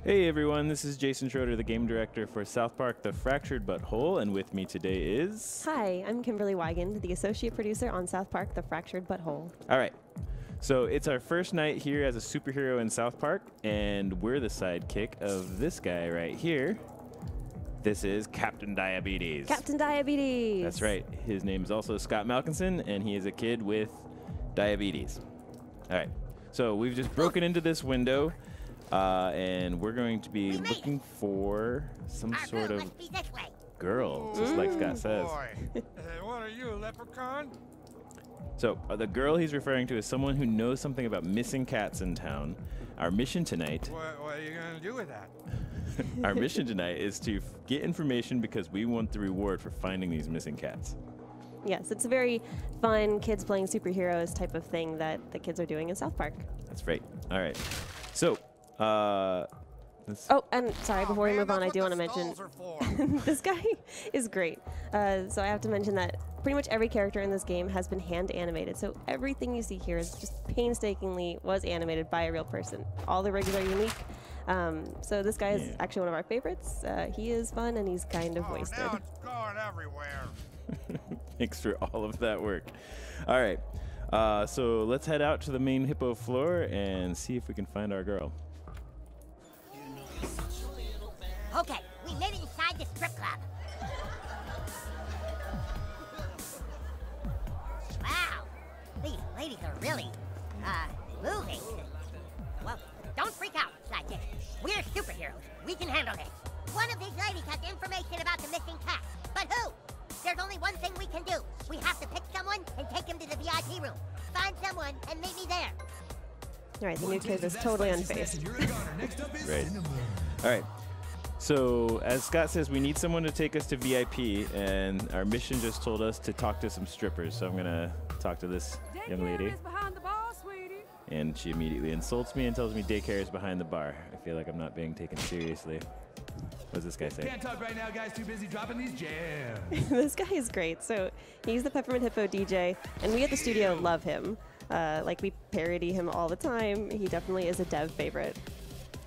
Hey everyone, this is Jason Schroeder, the game director for South Park: The Fractured But Whole, and with me today is... Hi, I'm Kimberly Wigand, the associate producer on South Park: The Fractured But Whole. All right, so it's our first night here as a superhero in South Park, and we're the sidekick of this guy right here. This is Captain Diabetes. Captain Diabetes! That's right. His name is also Scott Malkinson, and he is a kid with diabetes. All right, so we've just broken into this window. And we're going to be looking for some sort of girl, just like Scott says. What are you, a leprechaun? So the girl he's referring to is someone who knows something about missing cats in town. Our mission tonight... What are you going to do with that? Our mission tonight is to get information because we want the reward for finding these missing cats. Yes, it's a very fun kids playing superheroes type of thing that the kids are doing in South Park. That's right. All right. So... oh, and sorry, before we move on, I do want to mention this guy is great. So I have to mention that pretty much every character in this game has been hand animated. So everything you see here is just painstakingly was animated by a real person. All the rigs are unique. So this guy is actually one of our favorites. He is fun and he's kind of wasted. Now it's going everywhere. Thanks for all of that work. All right. So let's head out to the main hippo floor and see if we can find our girl. Okay, we made it inside the strip club. Wow, these ladies are really, moving. Well, don't freak out, sidekick. We're superheroes. We can handle this. One of these ladies has information about the missing cat. But who? There's only one thing we can do. We have to pick someone and take him to the VIP room. Find someone and meet me there. All right, the new kid is totally unfazed. Right. All right. So, as Scott says, we need someone to take us to VIP, and our mission just told us to talk to some strippers. So I'm going to talk to this young lady. Behind the bar, sweetie. And she immediately insults me and tells me daycare is behind the bar. I feel like I'm not being taken seriously. What does this guy say? Can't talk right now, guys. Too busy dropping these jams. This guy is great. So he's the Peppermint Hippo DJ, and we at the studio love him. Like, we parody him all the time. He definitely is a dev favorite.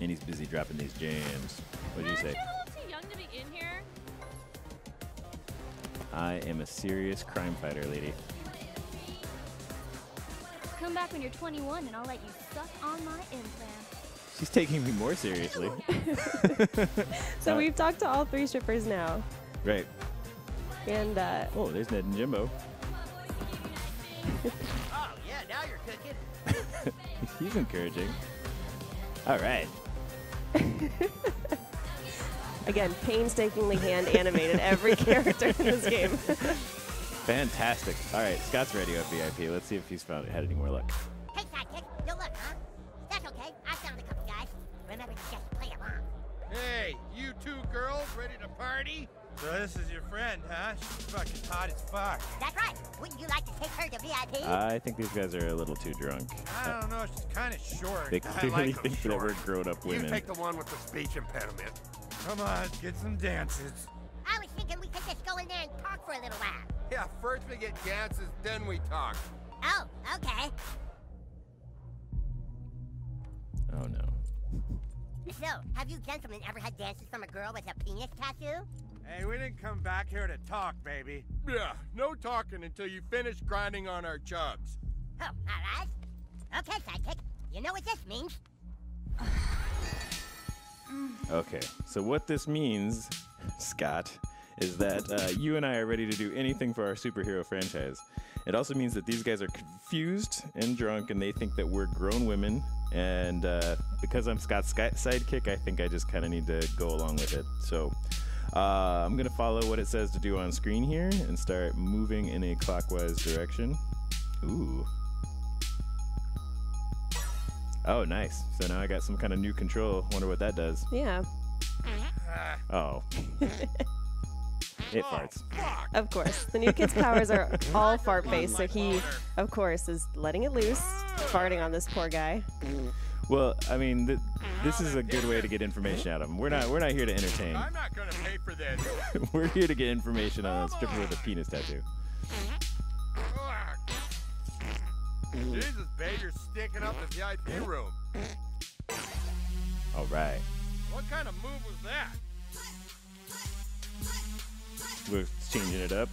And he's busy dropping these jams. What did you say? You're a little too young to be in here. I am a serious crime fighter, lady. Come back when you're 21 and I'll let you suck on my implant. She's taking me more seriously. So we've talked to all three strippers now. Right. And, oh, there's Ned and Jimbo. Oh, yeah, now you're cooking. He's encouraging. All right. Again, painstakingly hand animated every character in this game. Fantastic. All right, Scott's ready at VIP. Let's see if he's had any more luck. Hey, sidekick, no luck, huh? That's okay. I found a couple guys. Remember to just play along. Hey, you two girls ready to party? So this is your friend, huh? She's fucking hot as fuck. That's right. Wouldn't you like to take her to VIP? I think these guys are a little too drunk. I don't know, she's kind of short. They clearly think that we're grown-up women. You take the one with the speech impediment. Come on, get some dances. I was thinking we could just go in there and talk for a little while. Yeah, first we get dances, then we talk. Oh, okay. Oh, no. So, have you gentlemen ever had dances from a girl with a penis tattoo? Hey, we didn't come back here to talk, baby. Yeah, no talking until you finish grinding on our jugs. Oh, all right. Okay, sidekick. You know what this means? Okay, so what this means, Scott, is that you and I are ready to do anything for our superhero franchise. It also means that these guys are confused and drunk, and they think that we're grown women. And because I'm Scott's sidekick, I think I just kind of need to go along with it. So I'm going to follow what it says to do on screen here and start moving in a clockwise direction. Ooh. Oh, nice. So now I got some kind of new control. Wonder what that does. Yeah. Oh. It farts. Of course. The new kid's powers are all fart-based, so he, of course, is letting it loose, farting on this poor guy. Well, I mean, this is a good way to get information out of him. We're not here to entertain. I'm not gonna pay for this. We're here to get information on a stripper with a penis tattoo. Jesus, babe, you're sticking up the VIP room. All right. what kind of move was that? We're changing it up.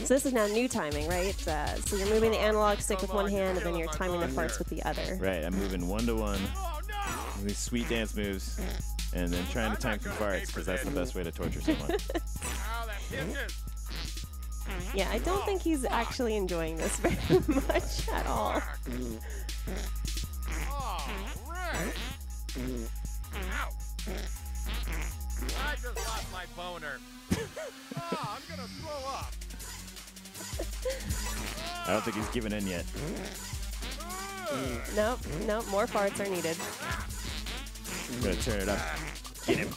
So this is now new timing, right? So you're moving the analog stick with one hand, and then you're timing the farts with the other. Right, I'm moving 1-to-1. Oh, no! These sweet dance moves, and then trying to time some farts, because that's the best way to torture someone. Ow, that pinches. Yeah, I don't think he's actually enjoying this very much at all. Oh, right. Ow. I just lost my boner. Oh, I'm gonna throw up. I don't think he's given in yet. Nope, more farts are needed. I'm gonna turn it up. Get him.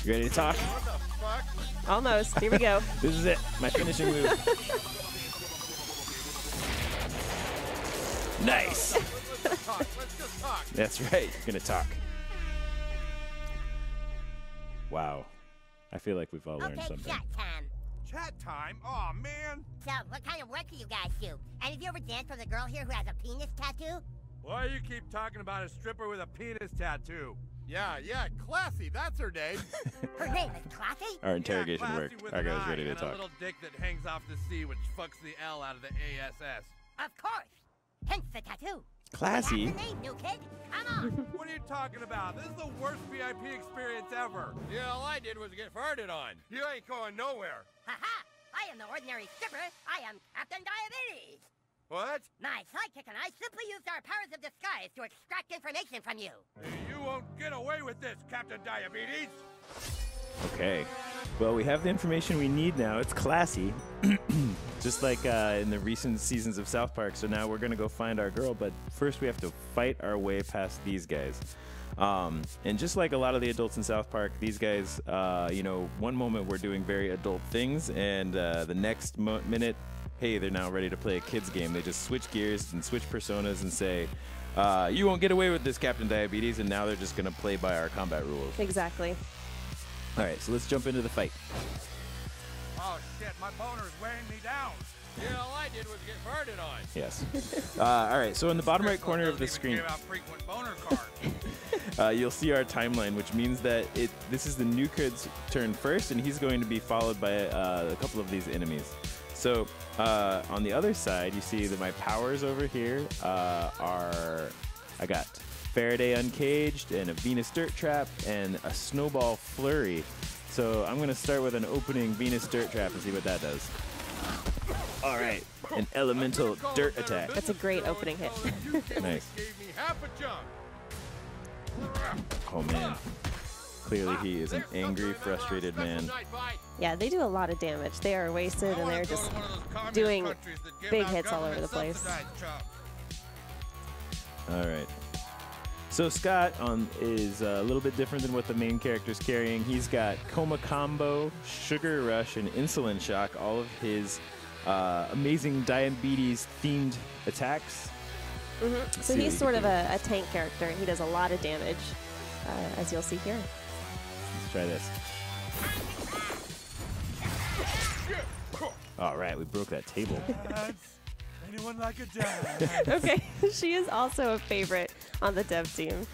You ready to talk? What the fuck? Almost. Here we go. This is it. My finishing move. Nice. Let's talk. Let's just talk. That's right. You're gonna talk. Wow. I feel like we've all learned Okay, something. chat time. Chat time? Oh, man. So, what kind of work do you guys do? And have you ever danced with a girl here who has a penis tattoo? Why do you keep talking about a stripper with a penis tattoo? Yeah, Classy, that's her name. Her name is Classy? Our interrogation Classy worked. with Our an guy was eye ready to and talk. a little dick that hangs off the C, which fucks the L out of the ASS. Of course. Hence the tattoo. Classy. That's the name, new kid. Come on. What are you talking about? This is the worst VIP experience ever. Yeah, all I did was get farted on. You ain't going nowhere. Ha-ha. I am the ordinary stripper. I am Captain Diabetes. What? My sidekick and I simply used our powers of disguise to extract information from you. You won't get away with this, Captain Diabetes. Okay. Well, we have the information we need now. It's classy. Just like in the recent seasons of South Park. So now we're going to go find our girl. But first we have to fight our way past these guys. And just like a lot of the adults in South Park, these guys, you know, one moment we're doing very adult things. And the next minute, hey, they're now ready to play a kid's game. They just switch gears and switch personas and say, you won't get away with this, Captain Diabetes. And now they're just going to play by our combat rules. Exactly. All right, so let's jump into the fight. Oh, shit, my boner's weighing me down. Yeah, all I did was get farted on. Yes. All right, so in the bottom right corner of the screen, Give out frequent boner card. you'll see our timeline, which means that this is the new kid's turn first, and he's going to be followed by a couple of these enemies. So on the other side, you see that my powers over here are, I got Faraday Uncaged and a Venus Dirt Trap and a Snowball Flurry. So I'm going to start with an opening Venus Dirt Trap and see what that does. All right, an elemental dirt attack. That's a great opening hit. Nice. Gave me half a jump. Oh man. Clearly he is an angry, frustrated man. Yeah, they do a lot of damage. They are wasted, and they're just doing big hits all over the place. All right. So Scott is a little bit different than what the main character's carrying. He's got Coma Combo, Sugar Rush, and Insulin Shock, all of his amazing diabetes-themed attacks. Mm-hmm. So he's sort of a tank character, and he does a lot of damage, as you'll see here. Let's try this. All right, we broke that table. Anyone like a dad? Okay, she is also a favorite on the dev team.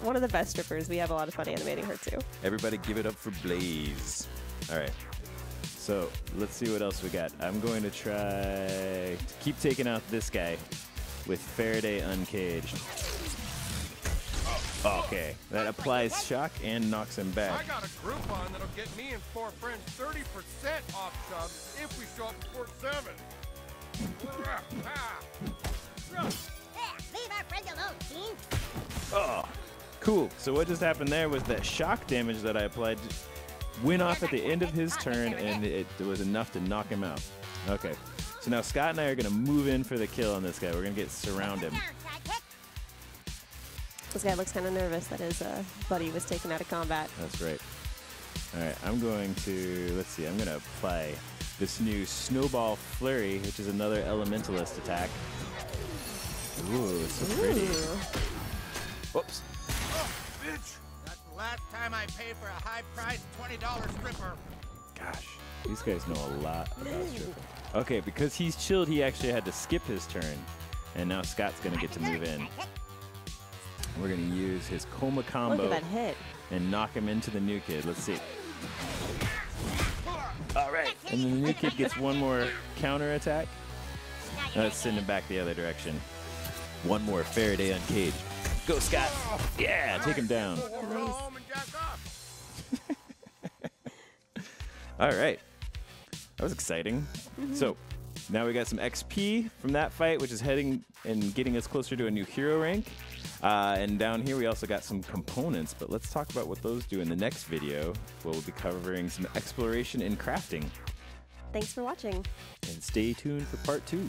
One of the best strippers. We have a lot of fun animating her too. Everybody give it up for Blaze. All right. So let's see what else we got. I'm going to try to keep taking out this guy with Faraday Uncaged. Okay, that applies shock and knocks him back. I got a Groupon that'll get me and 4 friends 30% off subs if we show up before 7. Leave our friend alone, team. Oh, cool. So what just happened there was that shock damage that I applied went off at the end of his turn, and it was enough to knock him out. Okay, so now Scott and I are going to move in for the kill on this guy. We're going to get surround him. This guy looks kind of nervous that his buddy was taken out of combat. That's right. All right, I'm going to, let's see, I'm going to apply this new Snowball Flurry, which is another Elementalist attack. Ooh, it's so pretty. Whoops. Oh, bitch! That's the last time I paid for a high-priced $20 stripper. Gosh, these guys know a lot about stripping. Okay, because he's chilled, he actually had to skip his turn. And now Scott's going to get to move in. We're going to use his coma combo Look at that hit. and knock him into the new kid. Let's see. All right. And then the new kid gets one more counter attack. Let's send him back the other direction. One more Faraday uncaged. Go, Scott. Yeah, take him down. All right. That was exciting. So now we got some XP from that fight, which is heading and getting us closer to a new hero rank. And down here we also got some components, but let's talk about what those do in the next video, where we'll be covering some exploration and crafting. Thanks for watching. And stay tuned for part 2.